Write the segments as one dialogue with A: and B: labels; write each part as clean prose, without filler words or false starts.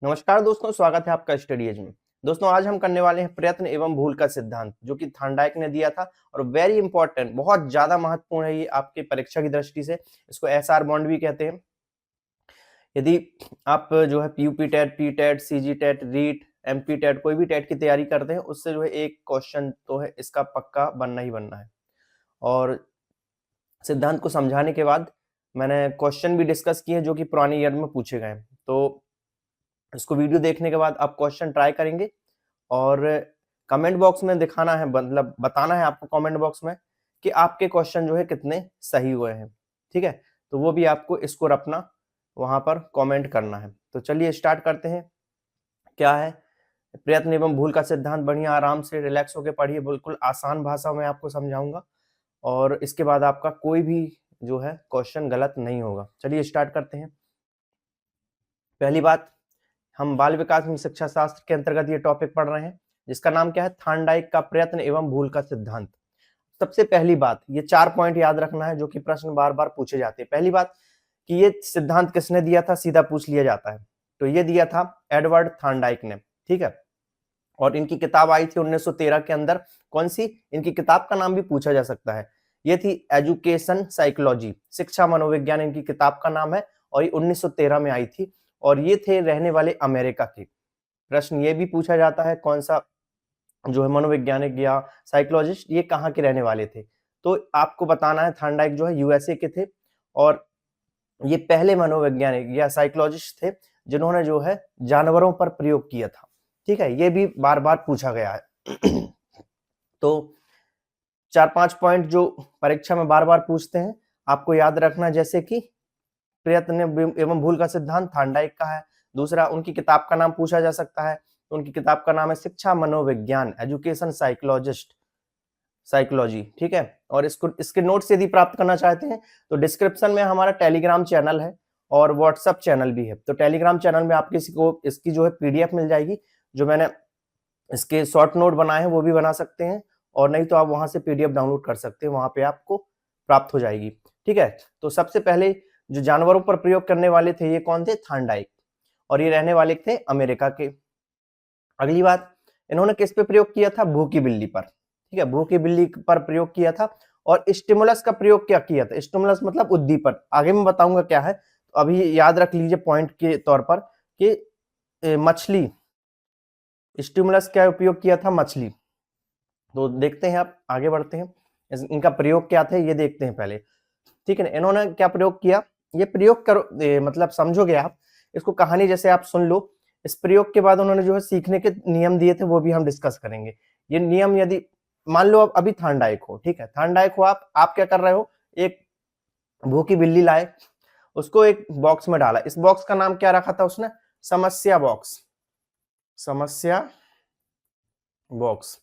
A: नमस्कार दोस्तों, स्वागत है आपका स्टडी एज में। दोस्तों, आज हम करने वाले हैं प्रयत्न एवं भूल का सिद्धांत, जो कि थार्नडाइक ने दिया था और वेरी इंपॉर्टेंट, बहुत ज्यादा महत्वपूर्ण है ये आपके परीक्षा की दृष्टि से। इसको एसआर बॉन्ड भी कहते हैं। यदि आप जो है PUP TET, P TET, CG TET, REET, MP TET, कोई भी टेट की तैयारी करते हैं, उससे जो है एक क्वेश्चन तो है इसका पक्का बनना ही बनना है। और सिद्धांत को समझाने के बाद मैंने क्वेश्चन भी डिस्कस किए जो कि पुराने ईयर में पूछे गए हैं। तो इसको वीडियो देखने के बाद आप क्वेश्चन ट्राई करेंगे और कमेंट बॉक्स में दिखाना है, मतलब बताना है आपको कमेंट बॉक्स में कि आपके क्वेश्चन जो है कितने सही हुए हैं। ठीक है, तो वो भी आपको स्कोर अपना वहां पर कमेंट करना है। तो चलिए स्टार्ट करते हैं। क्या है प्रयत्न एवं भूल का सिद्धांत? बढ़िया आराम से रिलैक्स होकर पढ़िए, बिल्कुल आसान भाषा में आपको समझाऊंगा और इसके बाद आपका कोई भी जो है क्वेश्चन गलत नहीं होगा। चलिए स्टार्ट करते हैं। पहली बात, हम बाल विकास में शिक्षा शास्त्र के अंतर्गत ये टॉपिक पढ़ रहे हैं जिसका नाम क्या है? थार्नडाइक का प्रयत्न एवं भूल का सिद्धांत। सबसे पहली बात, ये 4 पॉइंट याद रखना है जो कि प्रश्न बार बार पूछे जाते हैं। पहली बात कि ये सिद्धांत किसने दिया था, सीधा पूछ लिया जाता है। तो ये दिया था एडवर्ड थार्नडाइक ने। ठीक है, और इनकी किताब आई थी 1913 के अंदर। कौन सी? इनकी किताब का नाम भी पूछा जा सकता है। ये थी एजुकेशन साइकोलॉजी, शिक्षा मनोविज्ञान इनकी किताब का नाम है और ये 1913 में आई थी। और ये थे रहने वाले अमेरिका के। प्रश्न ये भी पूछा जाता है कौन सा जो है मनोवैज्ञानिक या साइकोलॉजिस्ट ये कहाँ के रहने वाले थे। तो आपको बताना है थार्नडाइक जो है यूएसए के थे और ये पहले मनोवैज्ञानिक या साइकोलॉजिस्ट थे जिन्होंने जो है जानवरों पर प्रयोग किया था। ठीक है, ये भी बार बार पूछा गया है। तो 4-5 पॉइंट जो परीक्षा में बार बार पूछते हैं आपको याद रखना, जैसे कि प्रयत्न एवं भूल का सिद्धांत थार्नडाइक का है। दूसरा, उनकी किताब का नाम पूछा जा सकता है, तो उनकी किताब का नाम है शिक्षा मनोविज्ञान, एजुकेशन साइकोलॉजिस्ट साइकोलॉजी। ठीक है, और इसके नोट्स यदि प्राप्त करना चाहते हैं तो डिस्क्रिप्शन में हमारा टेलीग्राम चैनल है और व्हाट्सएप चैनल भी है। तो टेलीग्राम चैनल में आपको इसकी जो है पीडीएफ मिल जाएगी। जो मैंने इसके शॉर्ट नोट बनाए हैं वो भी बना सकते हैं, और नहीं तो आप वहां से पीडीएफ डाउनलोड कर सकते हैं, वहां पे आपको प्राप्त हो जाएगी। ठीक है, तो सबसे पहले जो जानवरों पर प्रयोग करने वाले थे ये कौन थे? थार्नडाइक, और ये रहने वाले थे अमेरिका के। अगली बात, इन्होंने किस पे प्रयोग किया था? भूखी बिल्ली पर। ठीक है, भूखी बिल्ली पर प्रयोग किया था। और स्टिमुलस का प्रयोग क्या किया था? स्टिमुलस मतलब उद्दीपन, आगे मैं बताऊंगा क्या है। तो अभी याद रख लीजिए पॉइंट के तौर पर कि मछली, स्टिमुलस क्या उपयोग किया था? मछली। तो देखते हैं, आप आगे बढ़ते हैं, इनका प्रयोग क्या था ये देखते हैं पहले। ठीक है ना, इन्होंने क्या प्रयोग किया? ये प्रयोग करो मतलब समझोगे आप इसको, कहानी जैसे आप सुन लो। इस प्रयोग के बाद उन्होंने जो है सीखने के नियम दिए थे वो भी हम डिस्कस करेंगे। ये नियम, यदि मान लो अब अभी थार्नडाइक हो, ठीक है, थार्नडाइक हो आप क्या कर रहे हो? एक भूखी बिल्ली लाए, उसको एक बॉक्स में डाला। इस बॉक्स का नाम क्या रखा था उसने? समस्या बॉक्स। समस्या बॉक्स।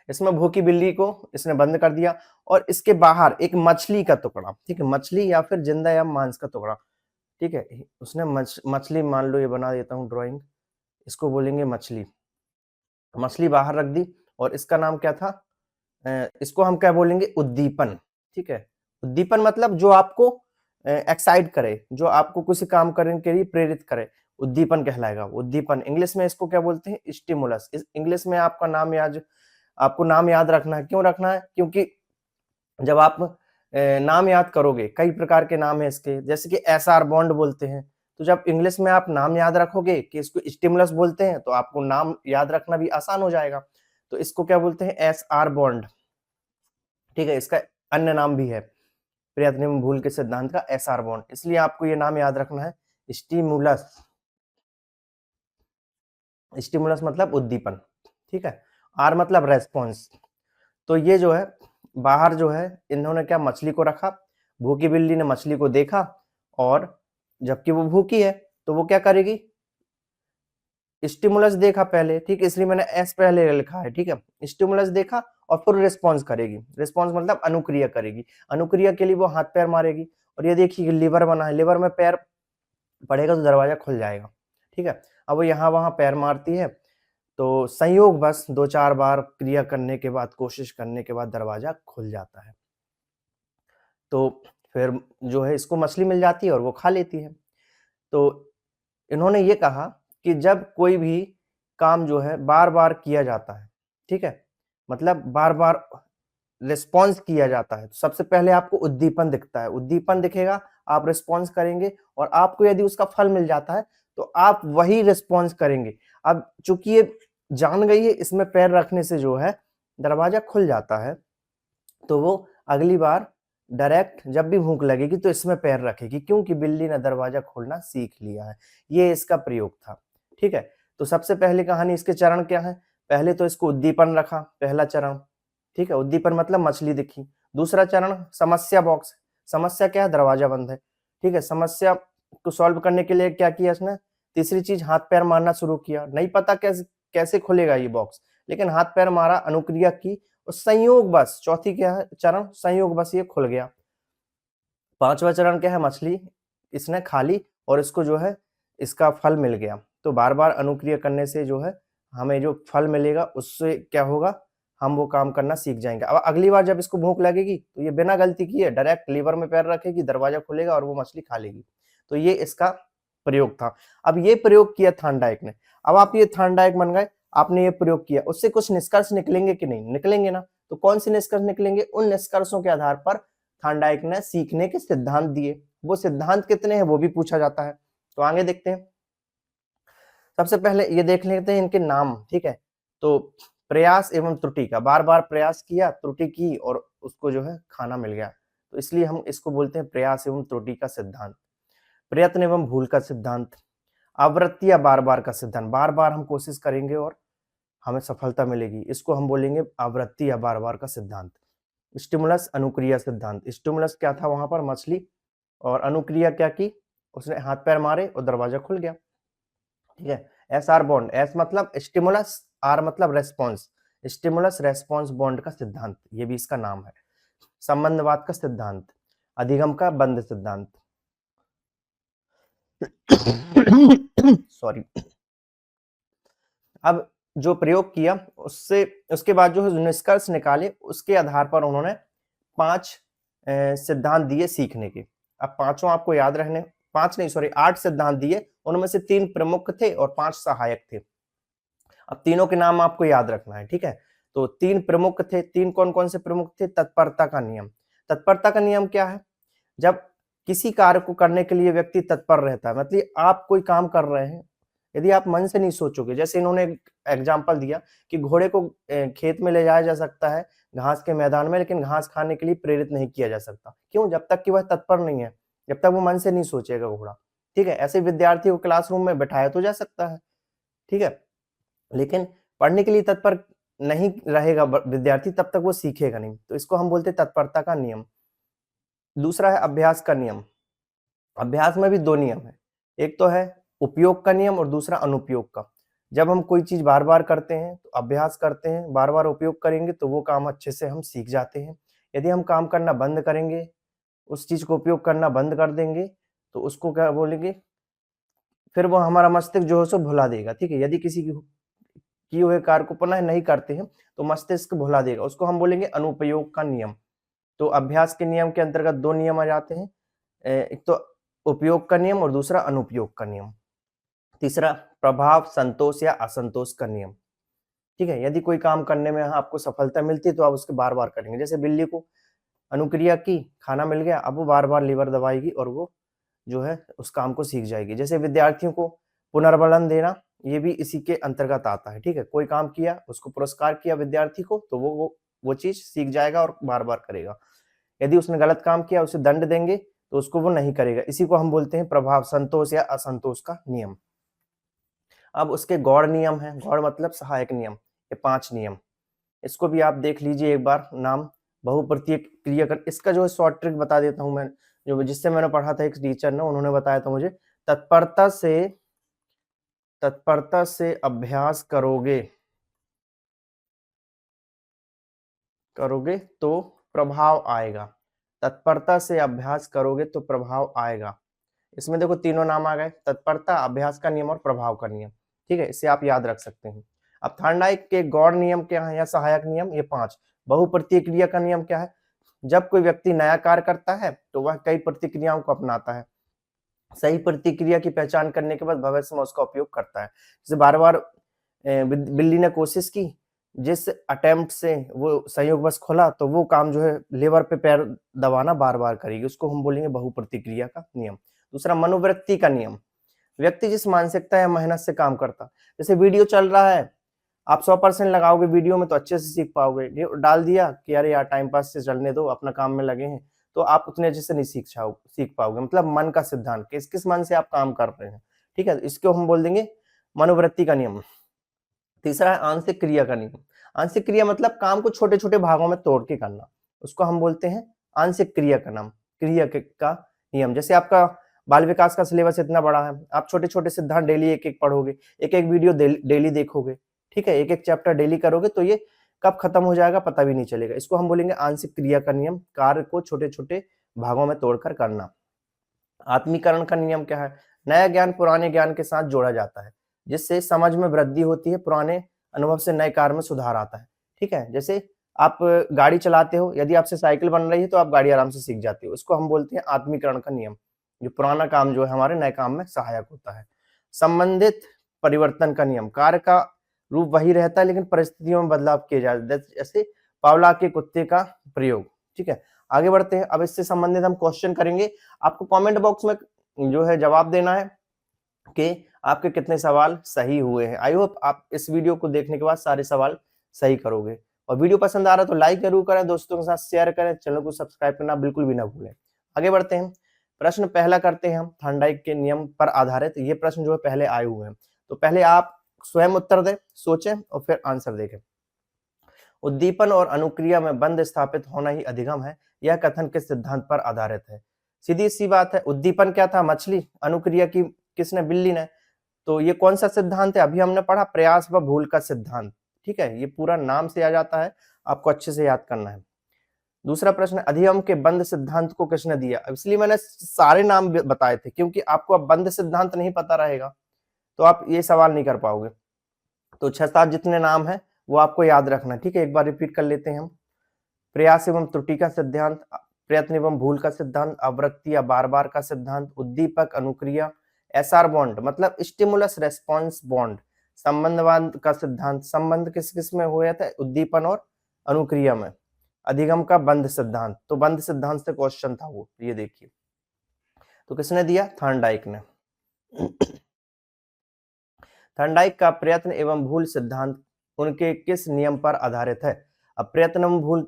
A: इसमें भूखी बिल्ली को इसने बंद कर दिया और इसके बाहर एक मछली का टुकड़ा, ठीक है, मछली या फिर जिंदा या मांस का टुकड़ा, ठीक है, उसने मछली मान लो, ये बना देता हूँ ड्राइंग, इसको बोलेंगे मछली। मछली बाहर रख दी और इसका नाम क्या था? इसको हम क्या बोलेंगे? उद्दीपन। ठीक है, उद्दीपन मतलब जो आपको एक्साइट करे, जो आपको किसी काम करने के लिए प्रेरित करे, उद्दीपन कहलाएगा। उद्दीपन इंग्लिश में इसको क्या बोलते हैं? स्टिमुलस। इस इंग्लिश में आपका नाम याद, आपको नाम याद रखना है। क्यों रखना है? क्योंकि जब आप नाम याद करोगे, कई प्रकार के नाम है इसके, जैसे कि एसआर बॉन्ड बोलते हैं। तो जब इंग्लिश में आप नाम याद रखोगे कि इसको स्टिमुलस बोलते हैं तो आपको नाम याद रखना भी आसान हो जाएगा। तो इसको क्या बोलते हैं? SR bond. ठीक है, इसका अन्य नाम भी है प्रयत्न एवं भूल के सिद्धांत का, एसआर बॉन्ड। इसलिए आपको ये नाम याद रखना है, स्टिमुलस। स्टिमुलस मतलब उद्दीपन। ठीक है, आर मतलब रेस्पॉन्स। तो ये जो है बाहर जो है इन्होंने क्या, मछली को रखा। भूखी बिल्ली ने मछली को देखा और जबकि वो भूखी है तो वो क्या करेगी? स्टिमुलस देखा पहले, ठीक, इसलिए मैंने एस पहले लिखा है। ठीक है, स्टिमुलस देखा और फिर रिस्पॉन्स करेगी। रिस्पॉन्स मतलब अनुक्रिया करेगी। अनुक्रिया के लिए वो हाथ पैर मारेगी। और ये देखिए लीवर बना है, लीवर में पैर पड़ेगा तो दरवाजा खुल जाएगा। ठीक है, अब वो यहाँ वहां पैर मारती है तो संयोग बस 2-4 बार क्रिया करने के बाद, कोशिश करने के बाद दरवाजा खुल जाता है। तो फिर जो है इसको मछली मिल जाती है और वो खा लेती है। तो इन्होंने ये कहा कि जब कोई भी काम जो है बार-बार किया जाता है, ठीक है? मतलब बार-बार रिस्पॉन्स किया जाता है, तो सबसे पहले आपको उद्दीपन दिखता है, उद्दीपन दिखेगा, आप रिस्पॉन्स करेंगे और आपको यदि उसका फल मिल जाता है, तो आप वही रिस्पॉन्स करेंगे। अब चूँकि ये जान गई है इसमें पैर रखने से जो है दरवाज़ा खुल जाता है, तो वो अगली बार डायरेक्ट जब भी भूख लगेगी तो इसमें पैर रखेगी, क्योंकि बिल्ली ने दरवाज़ा खोलना सीख लिया है। ये इसका प्रयोग था, ठीक है? तो सबसे पहली कहानी इसके चरण क्या हैं? पहले तो इसको उद्दीपन रखा, पहला चरण, ठीक है? उद्दीपन मतलब मछली दिखी। दूसरा चरण समस्या बॉक्स, समस्या क्या है? दरवाज़ा बंद है, ठीक है? समस्या को सॉल्व करने के लिए क्या किया इसने? तीसरी चीज़ हाथ-पैर मारना शुरू किया, नहीं पता कैसे खुलेगा ये बॉक्स, लेकिन हाथ-पैर मारा, अनुक्रिया की और संयोगवश चौथी क्या है चरण? संयोगवश ये खुल गया। पाँचवाँ चरण क्या है? मछली इसने खा ली और इसको जो है इसका फल मिल गया। तो बार-बार अनुक्रिया करने से जो है हमें जो फल मिलेगा उससे क्या होगा? हम वो काम करना सीख जाएँगे। अब अगली बार जब इसको भूख लगेगी तो ये बिना गलती किए डायरेक्ट लीवर में पैर रखेगी, दरवाज़ा खुलेगा और वो मछली खा लेगी। तो ये इसका प्रयोग था। अब ये प्रयोग किया थार्नडाइक ने। अब आप ये थार्नडाइक बन गए, आपने ये प्रयोग किया, उससे कुछ निष्कर्ष निकलेंगे कि नहीं? निकलेंगे ना। तो कौन से निष्कर्ष निकलेंगे? उन निष्कर्षों के आधार पर थार्नडाइक ने सीखने के सिद्धांत दिए। वो सिद्धांत कितने हैं वो भी पूछा जाता है। तो आगे देखते हैं। सबसे पहले ये देख लेते हैं इनके नाम, ठीक है? तो प्रयास एवं त्रुटि का, बार-बार प्रयास किया, त्रुटि की और उसको जो है खाना मिल गया। तो इसलिए हम इसको बोलते हैं प्रयास एवं त्रुटि का सिद्धांत। प्रयत्न एवं भूल का सिद्धांत, आवृत्ति या बार-बार का सिद्धांत, बार-बार हम कोशिश करेंगे और हमें सफलता मिलेगी। इसको हम बोलेंगे आवृत्ति या बार-बार का सिद्धांत। स्टिमुलस अनुक्रिया सिद्धांत, स्टिमुलस क्या था वहाँ पर? मछली, और अनुक्रिया क्या की? उसने हाथ-पैर मारे और दरवाज़ा खुल गया, ठीक है? एस-आर बॉन्ड, एस मतलब स्टिमुलस, आर मतलब रेस्पॉन्स, स्टिमुलस रेस्पॉन्स बॉन्ड का सिद्धांत, ये भी इसका नाम है। संबंधवाद का सिद्धांत, अधिगम का बंध सिद्धांत। सॉरी। अब जो प्रयोग किया उससे उसके बाद जो है निष्कर्ष निकाले, उसके आधार पर उन्होंने 5 सिद्धांत दिए सीखने के। अब पाँचों आपको याद रहने, 5 नहीं सॉरी 8 सिद्धांत दिए, उनमें से 3 प्रमुख थे और 5 सहायक थे। अब तीनों के नाम आपको याद रखना है, ठीक है? तो 3 प्रमुख थे, 3 कौन-कौन से प्रमुख थे? तत्परता का नियम। तत्परता का नियम क्या है? जब किसी कार्य को करने के लिए व्यक्ति तत्पर रहता है, मतलब आप कोई काम कर रहे हैं, यदि आप मन से नहीं सोचोगे, जैसे इन्होंने एक एग्जाम्पल दिया कि घोड़े को खेत में ले जाया जा सकता है घास के मैदान में, लेकिन घास खाने के लिए प्रेरित नहीं किया जा सकता। क्यों? जब तक कि वह तत्पर नहीं है, जब तक वो मन से नहीं सोचेगा घोड़ा, ठीक है? ऐसे विद्यार्थी को क्लासरूम में बैठाया तो जा सकता है, ठीक है? लेकिन पढ़ने के लिए तत्पर नहीं रहेगा विद्यार्थी, तब तक वो सीखेगा नहीं। तो इसको हम बोलते हैं तत्परता का नियम। दूसरा है अभ्यास का नियम। अभ्यास में भी 2 नियम हैं। एक तो है उपयोग का नियम और दूसरा अनुपयोग का। जब हम कोई चीज़ बार-बार करते हैं, तो अभ्यास करते हैं, बार-बार उपयोग करेंगे तो वो काम अच्छे से हम सीख जाते हैं। यदि हम काम करना बंद करेंगे, उस चीज़ को उपयोग करना बंद कर देंगे, तो उसको क्या बोलेंगे, फिर वो हमारा मस्तिष्क जो है सो भुला देगा, ठीक है? यदि किसी की किए हुए कार्य को पुनः नहीं करते हैं, तो मस्तिष्क भुला देगा। उसको हम बोलेंगे अनुपयोग का नियम। तो अभ्यास के नियम के अंतर्गत 2 नियम आ जाते हैं। एक तो उपयोग का नियम और दूसरा अनुपयोग का नियम। तीसरा प्रभाव, संतोष या असंतोष का नियम, ठीक है? यदि कोई काम करने में आपको सफलता मिलती है तो आप उसको बार-बार करेंगे। जैसे बिल्ली को अनुक्रिया की, खाना मिल गया, अब वो बार-बार लीवर दबाएगी और वो जो है उस काम को सीख जाएगी। जैसे विद्यार्थियों को पुनर्बलन देना, ये भी इसी के अंतर्गत आता है, ठीक है? कोई काम किया, उसको पुरस्कार किया विद्यार्थी को, तो वो चीज़ सीख जाएगा और बार-बार करेगा। यदि उसने गलत काम किया, उसे दंड देंगे, तो उसको वो नहीं करेगा। इसी को हम बोलते हैं प्रभाव, संतोष या असंतोष का नियम। अब उसके गौड़ नियम हैं, गौड़ मतलब सहायक नियम, ये 5 नियम। इसको भी आप देख लीजिए एक बार, नाम बहुप्रतीक क्रिया कर, इसका जो है शॉर्ट ट्रिक बता देता हूँ मैं, जो जिससे मैंने पढ़ा था एक टीचर ने, उन्होंने बताया था मुझे, तत्परता से अभ्यास करोगे तो प्रभाव आएगा। तत्परता से अभ्यास करोगे तो प्रभाव आएगा। इसमें देखो तीनों नाम आ गए, तत्परता, अभ्यास का नियम और प्रभाव का नियम, ठीक है? इसे आप याद रख सकते हैं। अब थार्नडाइक के गौड़ नियम क्या है या सहायक नियम, ये 5। बहुप्रतिक्रिया का नियम क्या है? जब कोई व्यक्ति नया कार्य करता है तो वह कई प्रतिक्रियाओं को अपनाता है। सही प्रतिक्रिया की पहचान करने के बाद भविष्य में उसका उपयोग करता है। जैसे बार-बार बिल्ली ने कोशिश की, जिस अटेम्प्ट से वो संयोगवश खुला, तो वो काम जो है लीवर पे पैर दबाना बार-बार करेगी। उसको हम बोलेंगे बहुप्रतिक्रिया का नियम। दूसरा मनोवृत्ति का नियम। व्यक्ति जिस मानसिकता या मेहनत से काम करता, जैसे वीडियो चल रहा है, आप 100% लगाओगे वीडियो में तो अच्छे से सीख पाओगे। ये डाल दिया कि अरे यार टाइम पास से चलने दो, अपना काम में लगे हैं, तो आप उतने अच्छे से नहीं सीख पाओगे। मतलब मन का सिद्धांत, किस मन से आप काम कर रहे हैं, ठीक है? इसको हम बोल देंगे मनोवृत्ति का नियम। तीसरा है आंशिक क्रिया का नियम। आंशिक क्रिया मतलब काम को छोटे-छोटे भागों में तोड़ के करना, उसको हम बोलते हैं आंशिक क्रिया का नाम क्रिया का नियम। जैसे आपका बाल विकास का सिलेबस इतना बड़ा है, आप छोटे-छोटे सिद्धांत डेली एक-एक पढ़ोगे, एक-एक वीडियो डेली देखोगे, ठीक है? एक-एक चैप्टर डेली करोगे तो ये कब खत्म हो जाएगा पता भी नहीं चलेगा। इसको हम बोलेंगे आंशिक क्रिया का नियम, कार्य को छोटे-छोटे भागों में तोड़कर करना। आत्मीकरण का नियम क्या है? नया ज्ञान पुराने ज्ञान के साथ जोड़ा जाता है, जिससे समझ में वृद्धि होती है, पुराने अनुभव से नए कार्य में सुधार आता है, ठीक है? जैसे आप गाड़ी चलाते हो, यदि आपसे साइकिल बन रही है तो आप गाड़ी आराम से सीख जाते हो। इसको हम बोलते हैं आत्मीकरण का नियम, जो पुराना काम जो है हमारे नए काम में सहायक होता है। संबंधित परिवर्तन का नियम, कार्य का रूप वही रहता है लेकिन परिस्थितियों में बदलाव किए जाते हैं, जैसे पावला के कुत्ते का प्रयोग, ठीक है? आगे बढ़ते हैं, अब इससे संबंधित हम क्वेश्चन करेंगे। आपको कमेंट बॉक्स में जो है जवाब देना है कि आपके कितने सवाल सही हुए हैं। आई होप आप इस वीडियो को देखने के बाद सारे सवाल सही करोगे। और वीडियो पसंद आ रहा है तो लाइक जरूर करें, दोस्तों के साथ शेयर करें, चैनल को सब्सक्राइब करना बिल्कुल भी ना भूलें। आगे बढ़ते हैं, प्रश्न पहला करते हैं हम थॉर्नडाइक के नियम पर आधारित। ये प्रश्न जो है पहले आए हुए हैं, तो पहले आप स्वयं उत्तर दें, सोचें और फिर आंसर देखें। उद्दीपन और अनुक्रिया में बंध स्थापित होना ही अधिगम है, यह कथन किस सिद्धांत पर आधारित है? सीधी सी बात है, उद्दीपन क्या था? मछली। अनुक्रिया की किसने? बिल्ली ने। तो ये कौन सा सिद्धांत है? अभी हमने पढ़ा प्रयास व भूल का सिद्धांत, ठीक है? ये पूरा नाम से आ जाता है, आपको अच्छे से याद करना है। दूसरा प्रश्न, अधिगम के बंध सिद्धांत को किसने दिया? इसलिए मैंने सारे नाम बताए थे, क्योंकि आपको अब बंध सिद्धांत नहीं पता रहेगा तो आप ये सवाल नहीं कर पाओगे। तो 6-7 जितने नाम है वो आपको याद रखना है, ठीक है? एक बार रिपीट कर लेते हैं हम। प्रयास एवं त्रुटि का सिद्धांत, प्रयत्न एवं भूल का सिद्धांत, आवृत्ति या बार-बार का सिद्धांत, उद्दीपक अनुक्रिया, एसआर बॉन्ड मतलब स्टिमुलस रेस्पॉन्स बॉन्ड, संबंधवाद का सिद्धांत, संबंध किस-किस में हुए थे? उद्दीपन और अनुक्रिया में। अधिगम का बंध सिद्धांत, तो बंध सिद्धांत से क्वेश्चन था वो, ये देखिए। तो किसने दिया? थॉर्नडाइक ने। थॉर्नडाइक का प्रयत्न एवं भूल सिद्धांत उनके किस नियम पर आधारित है? अब प्रयत्न एवं भूल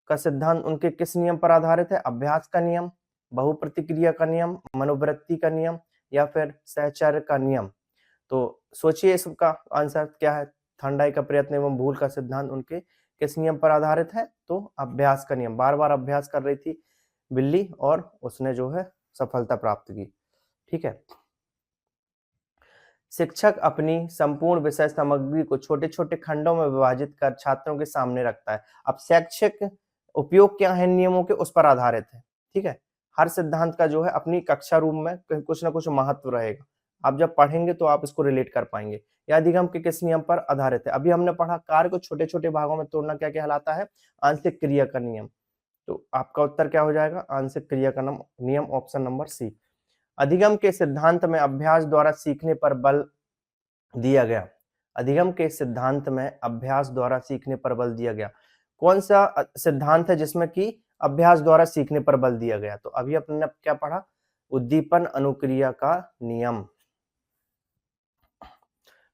A: का सिद्धांत उनके किस नियम पर आधारित है? अभ्यास का नियम, बहुप्रतिक्रिया का नियम, मनोवृत्ति का नियम या फिर सहचर्य का नियम? तो सोचिए इसका आंसर क्या है? थॉर्नडाइक का प्रयत्न एवं भूल का सिद्धांत उनके किस नियम पर आधारित है? तो अभ्यास का नियम। बार-बार अभ्यास कर रही थी बिल्ली और उसने जो है सफलता प्राप्त की, ठीक है? शिक्षक अपनी संपूर्ण विषय सामग्री को छोटे-छोटे खंडों में विभाजित कर छात्रों के सामने रखता है। अब शैक्षिक उपयोग क्या है नियमों के, उस पर आधारित है, ठीक है? हर सिद्धांत का जो है अपनी कक्षा रूम में कुछ ना कुछ महत्व रहेगा। आप जब पढ़ेंगे तो आप इसको रिलेट कर पाएंगे। यह अधिगम के किस नियम पर आधारित है? अभी हमने पढ़ा कार्य को छोटे-छोटे भागों में तोड़ना क्या कहलाता है? आंशिक क्रिया का नियम। तो आपका उत्तर क्या हो जाएगा? आंशिक क्रिया का नियम ऑप्शन नंबर सी। अधिगम के सिद्धांत में अभ्यास द्वारा सीखने पर बल दिया गया। अधिगम के सिद्धांत में अभ्यास द्वारा सीखने पर बल दिया गया। कौन सा सिद्धांत है जिसमें कि अभ्यास द्वारा सीखने पर बल दिया गया? तो अभी अपने क्या पढ़ा? उद्दीपन अनुक्रिया का नियम।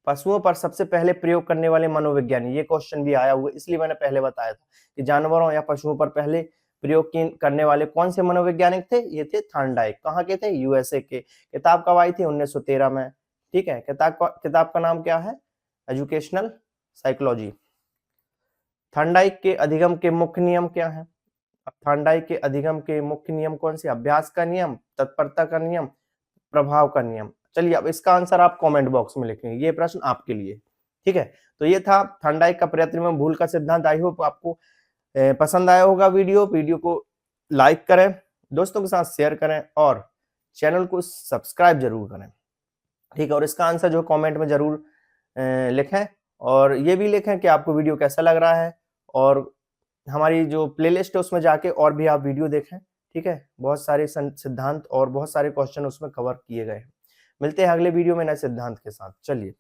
A: पशुओं पर सबसे पहले प्रयोग करने वाले मनोविज्ञानी, ये क्वेश्चन भी आया हुआ है, इसलिए मैंने पहले बताया था कि जानवरों या पशुओं पर पहले प्रयोग करने वाले कौन से मनोवैज्ञानिक थे? ये थे थॉर्नडाइक। कहाँ के थे? यूएसए के। किताब कब आई थी? 1913 में, ठीक है? किताब का नाम क्या है? Educational psychology. थॉर्नडाइक के अधिगम के मुख्य नियम क्या है? थॉर्नडाइक के अधिगम के मुख्य नियम कौन से? अभ्यास का नियम, तत्परता का नियम, प्रभाव का नियम। चलिए अब इसका आंसर आप कमेंट बॉक्स में लिखेंगे, ये प्रश्न आपके लिए, ठीक है? तो ये था थॉर्नडाइक का प्रयत्न एवं भूल का सिद्धांत। आई होप आपको पसंद आया होगा वीडियो को लाइक करें, दोस्तों के साथ शेयर करें और चैनल को सब्सक्राइब जरूर करें, ठीक है? और इसका आंसर जो कमेंट में जरूर लिखें और ये भी लिखें कि आपको वीडियो कैसा लग रहा है और हमारी जो प्लेलिस्ट है उसमें जाके और भी आप वीडियो देखें, ठीक है, बहुत सारे सिद्धांत और बहुत सारे क्वेश्चन उसमें कवर किए गए हैं। मिलते हैं अगले वीडियो में नए सिद्धांत के साथ। चलिए।